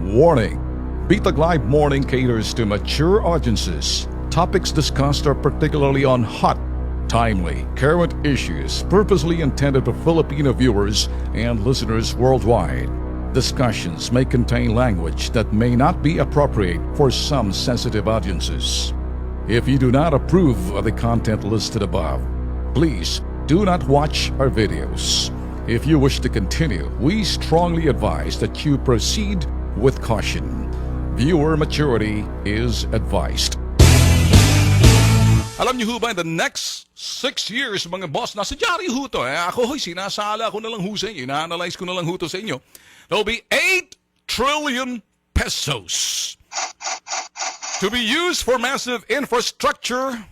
Warning! Bitag Live Morning caters to mature audiences. Topics discussed are particularly on hot, timely, current issues purposely intended for Filipino viewers and listeners worldwide. Discussions may contain language that may not be appropriate for some sensitive audiences. If you do not approve of the content listed above, please do not watch our videos. If you wish to continue, we strongly advise that you proceed with caution. Viewer maturity is advised. Alam niyo ho ba, in the next 6 years, mga boss, nasa dyaryo ho to. Ako ho'y sinasala ko na lang ho sa inyo, ina-analyze ko na lang ho to sa inyo. There'll be 8 trillion pesos to be used for massive infrastructure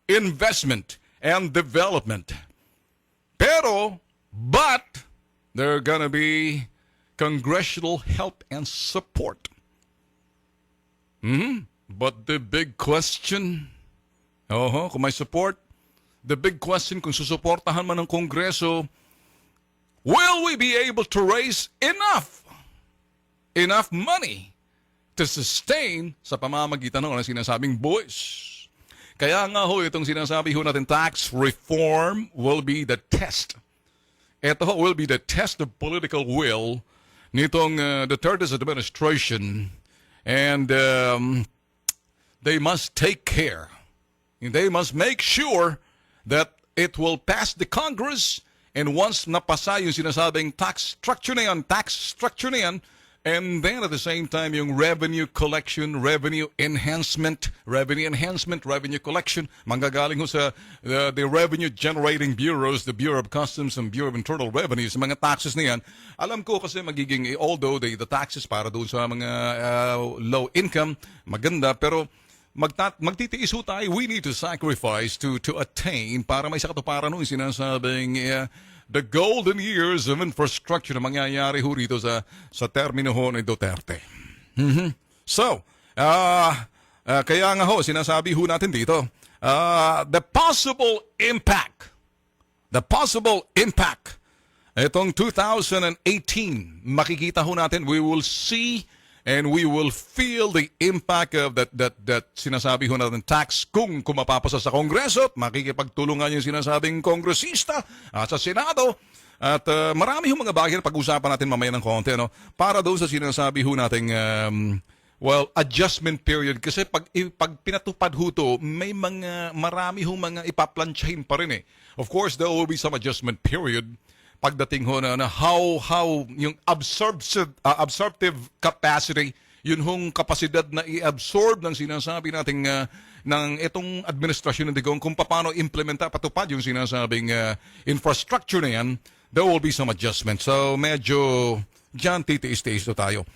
investment and development. But there are gonna be congressional help and support. But the big question, kung may support, the big question kung susuportahan man ng Kongreso, will we be able to raise enough money to sustain sa pamamagitan ng sinasabing buwis? Kaya nga ho, itong sinasabi ho natin, tax reform will be the test. Ito ho will be the test of political will nitong Duterte's administration, and they must take care. They must make sure that it will pass the Congress, and once napasa yung sinasabing tax structure na yan, and then at the same time yung revenue collection, revenue enhancement, revenue collection, manggagaling ho sa the revenue generating bureaus, the Bureau of Customs and Bureau of Internal Revenues, mga taxes na yan. Alam ko kasi magiging, although the taxes para doon sa mga low income, maganda, pero magtitiis ho tayo, we need to sacrifice to attain para may sakatuparan ho yung sinasabing the golden years of infrastructure na mangyayari ho rito sa termino ho ni Duterte. So, kaya nga ho, sinasabi ho natin dito, the possible impact, itong 2018, makikita ho natin, we will see and we will feel the impact of that sinasabi ho natin tax kung mapapasa sa Kongreso at makikipagtulungan yung sinasabing kongresista sa Senado. At marami ho mga bagay na pag-usapan natin mamaya ng konti, no? Para doon sa sinasabi ho nating adjustment period. Kasi pag pinatupad ho to, may marami ho mga ipaplansyahin pa rin eh. Of course, there will be some adjustment period pagdating ho na how yung absorptive capacity, yun hong kapasidad na i-absorb ng sinasabi nating ng itong administrasyon ng Digong kung paano implementa, patupad yung sinasabing infrastructure na yan, there will be some adjustment. So medyo dyan titiis-tiis to tayo.